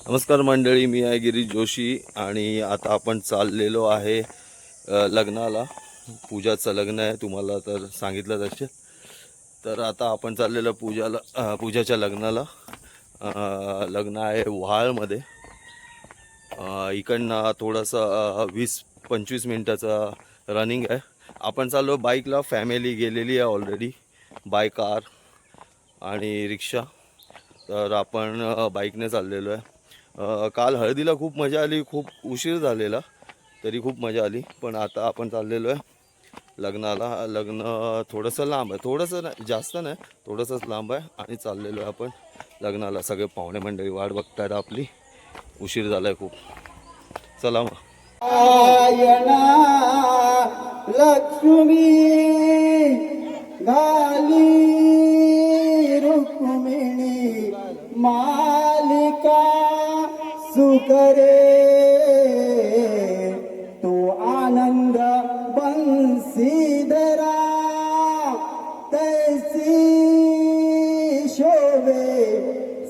नमस्कार मंडळी, मी आहे गिरीश जोशी आणि आता आपण चाललेलो आहे लग्नाला. पूजाचं लग्न आहे, तुम्हाला तर सांगितलं तसे. तर आता आपण चाललेलो पूजाच्या लग्नाला. लग्न आहे व्हाळमध्ये. इकडनं थोडंसं 20-25 मिनटाचा रनिंग आहे. आपण चाललो बाईकला, फॅमिली गेलेली आहे ऑलरेडी, बाय कार आणि रिक्षा. तर आपण बाईकने चाललेलो आहे. काल हळदीला खूप मजा आली, खूप उशीर झालेला तरी खूप मजा आली. पण आता आपण चाललेलो आहे लग्नाला. लग्न थोडंसं लांब आहे, थोडंसं नाही, जास्त नाही, थोडंसंच लांब आहे आणि चाललेलो आहे आपण लग्नाला. सगळे पाहुणे मंडळी वाट बघतायत आपली, उशीर झाला आहे खूप. चला मग. लक्ष्मी घाली रुक्मिणी मालिका सुकरे तो आनंद बंसीधरा तैसी शोभे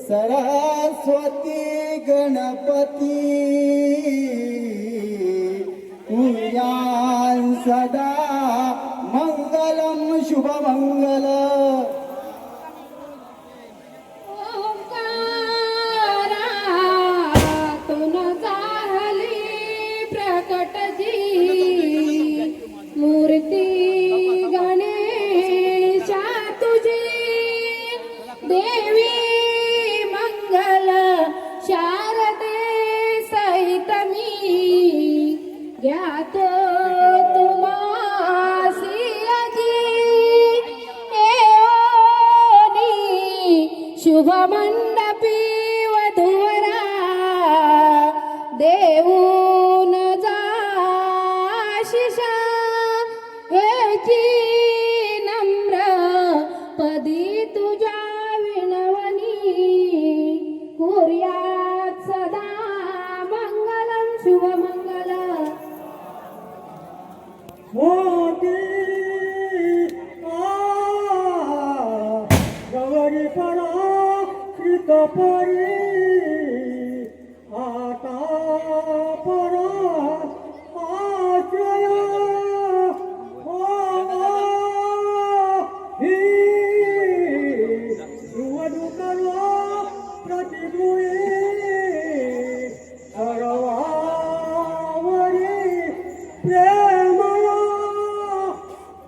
सरस्वती गणपती पूजान सदा मंगलम शुभमंगल. शुभ मंडपी वधूवरा देऊन जाशिषा हेची नम्र पदी तुझ्या विनवनी कुर्यात सदा मंगलम शुभमंगल. गौरी परा कपरी आता परा आश्रय ही ध्रुवदुकरो प्रतिगुळे सर्वावरी प्रेमया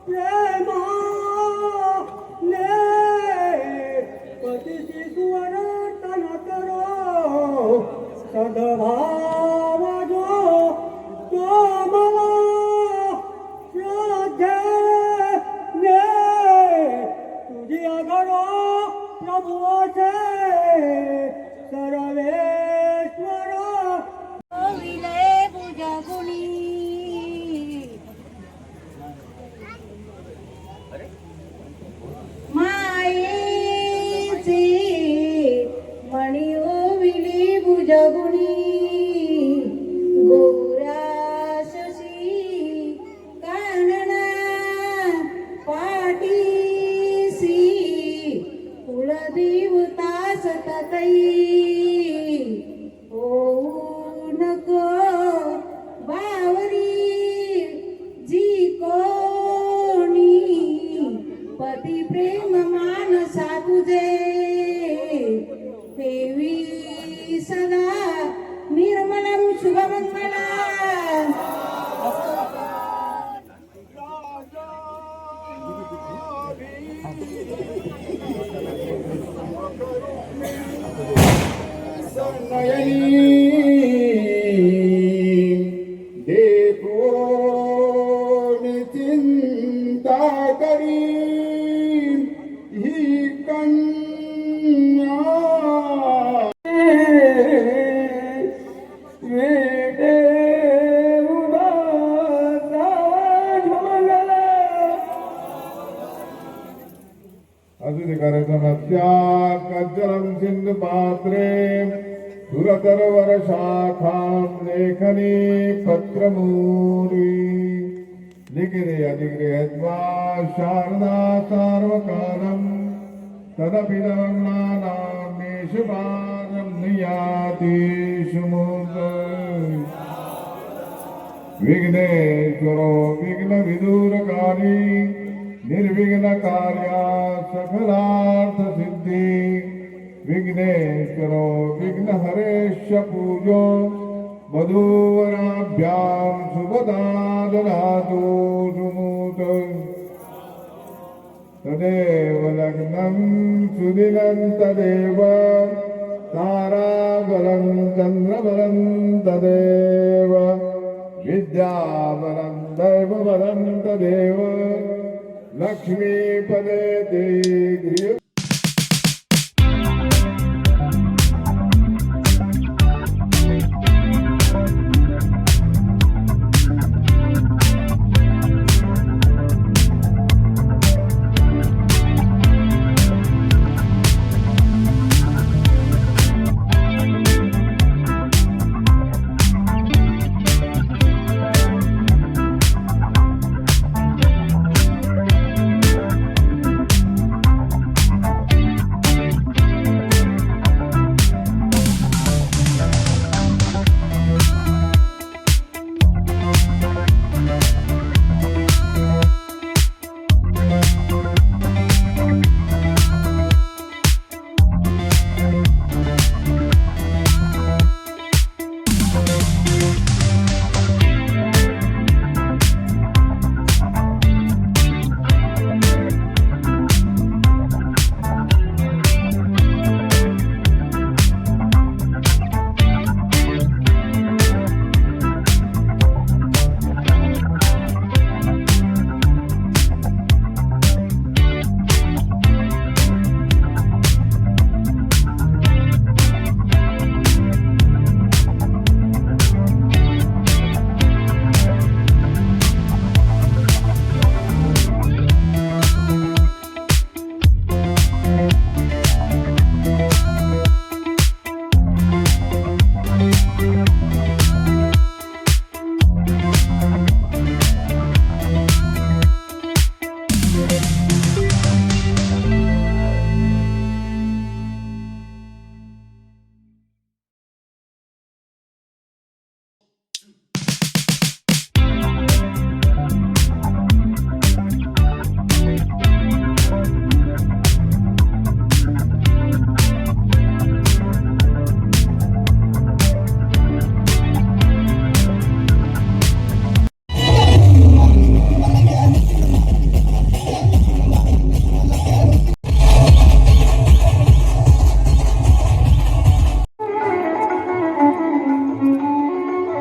प्रेमा ने पतिची सुवर सद्भाव जो कोमला श्रद्धेने तुझी अगरो प्रभुचे सर्वेश्वर विले पूजा गुणी मायेची मणी ओविली पूजगुणी गोराशशी कानना पाटीसी कुलदेवता सततई होऊ नको बावरी जी कोणी पती प्रेम मानसा तुझे देवी सदा निर्मलम शुभमंगला. देखो चिंता करी ही कन्या कज्जलं सिंधु पात्रे सुरतरवर शाखां लेखनी पत्रमूरी लिखिते अधिगृह्यत्वा शारदा सार्वकालं तदपि नवम्नानां निशुभारं नियात सुमुख विघ्नेश्वरो विघ्न विदूरकारी निर्विघ्न कार्या सकलार्थ सिद्धी विघ्नेश्वरो विघ्न हरेश पूजो वधूवराभ्यां शुभदा ददातु सुमूत तदेव लग्नं सुदिनं तदेव ताराबलं चन्द्रबलं तदेव विद्याबलं दैवबलं तदेव लक्ष्मीपदे ते गृह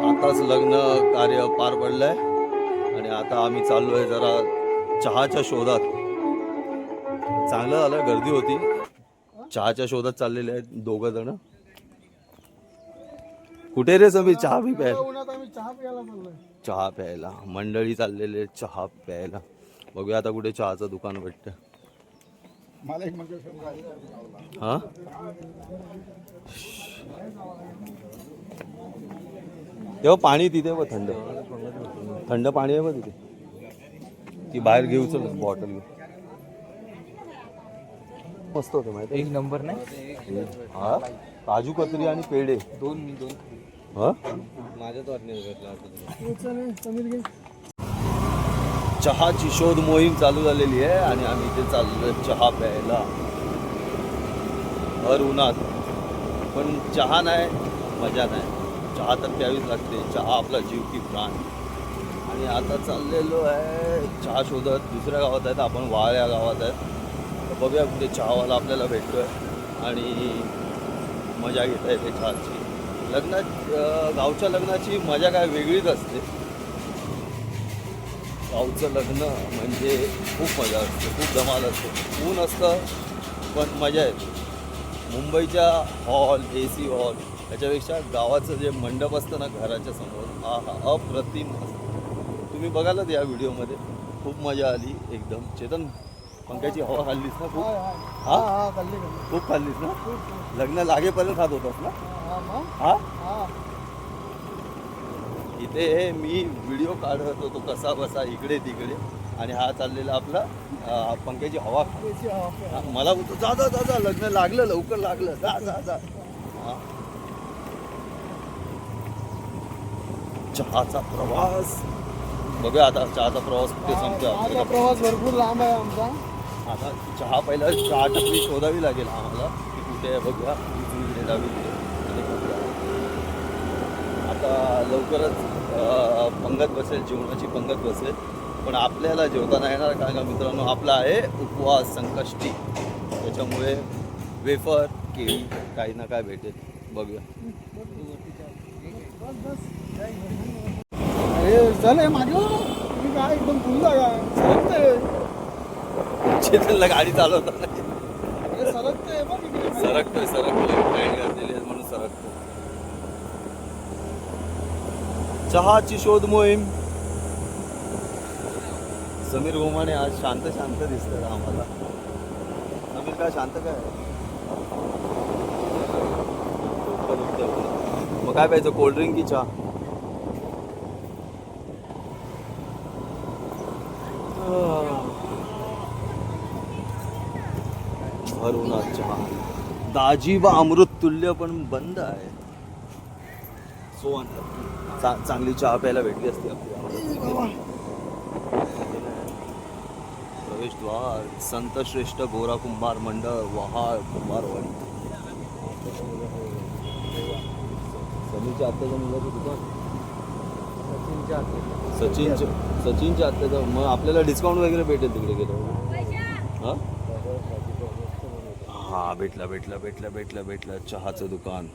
आताच लग्न कार्य पार पडलंय आणि आता आम्ही चाललोय जरा चहाच्या शोधात. चांगलं झालं, गर्दी होती. चहाच्या शोधात चाललेले आहेत दोघं जण. कुठे रे सभी चहा बी प्यायला? चहा प्यायला मंडळी चाललेले आहेत चहा प्यायला. बघूया आता कुठे चहाचं दुकान भेटतं. हा तेव्हा पाणी तिथे बघ, थंड थंड पाणी आहे बघ तिथे. ती बाहेर घेऊ चल बॉटल घेऊ. मस्त होतं माहिती, एक नंबर नाही. हा काजू कतरी आणि पेढे दोन हा. माझ्याच वाटणे चहाची शोध मोहीम चालू झालेली आहे आणि आम्ही इथे चाललोय चहा प्यायला भर उन्हात. पण चहा नाही मजा नाही. चहा तर प्यावीच लागते. चहा आपला जीव की प्राण. आणि आता चाललेलो आहे चहा शोधत. दुसऱ्या गावात आहेत आपण, वाळ या गावात आहेत. तर बघूया कुठे चहावाला आपल्याला भेटतोय आणि मजा घेता येते चहाची. गावच्या लग्नाची मजा काय वेगळीच असते. गावचं लग्न म्हणजे खूप मजा असते, खूप धमाल असते. ऊन असतं पण मजा येते. मुंबईच्या हॉल, AC हॉल याच्यापेक्षा गावाचं जे मंडप असतं ना घराच्या समोर, हा अप्रतिम असतं. तुम्ही बघालच या व्हिडिओमध्ये. खूप मजा आली एकदम. चेतन, पंख्याची हवा खाल्लीस ना खूप? हा खूप खाल्लीस ना? लग्न लागेपर्यंत खात होतास ना? हा इथे मी व्हिडिओ काढत होतो कसा बसा इकडे तिकडे आणि हा चाललेला आपला पंख्याची हवा. मला बोलतो जा जा जा जा, लग्न लागलं, लवकर लागलं, जा जा जा. चहाचा प्रवास बघूया आता चहाचा प्रवास कुठे संपतो आपल्याला. प्रवास भरपूर लांब आहे आमचा. आता चहा पहिला चहा टपरी शोधावी लागेल आम्हाला की कुठे आहे बघूया. इकडे डावी इकडे आणि बघूया. आता लवकरच पंगत बसेल, जेवणाची पंगत बसेल. पण आपल्याला जेवताना येणार कारण का मित्रांनो आपला आहे उपवास संकष्टी. त्याच्यामुळे वेफर केळी काही ना काय भेटेल बघूया. अरे चल हे मागे हो. तुम्ही काय एकदम फुल जागा सरकते. चेतनला गाडी चालवताना अरे सरकते बघ इकडे. सरकतोय लाईन घातलेली आहे म्हणून सरकतोय. चहाची शोध मोहीम. समीर गोमाने आज शांत शांत दिसतंय आम्हाला. समीर काय शांत काय मग काय प्यायचं कोल्ड्रिंक की चहा? भरून चहा दाजीबा अमृत तुल्य पण बंद आहे. सो चांगली चहा प्यायला भेटली असती आपल्याला. प्रवेशद्वार संत श्रेष्ठ गोरा कुंभार मंडळ वहाळ कुंभारवाडी. समीरच्या आत्याच्या मुलाचं दुकान. सचिनच्या आत्याचं. मग आपल्याला डिस्काउंट वगैरे भेटेल तिकडे गेल्यावर. हा भेटला चहाचं दुकान.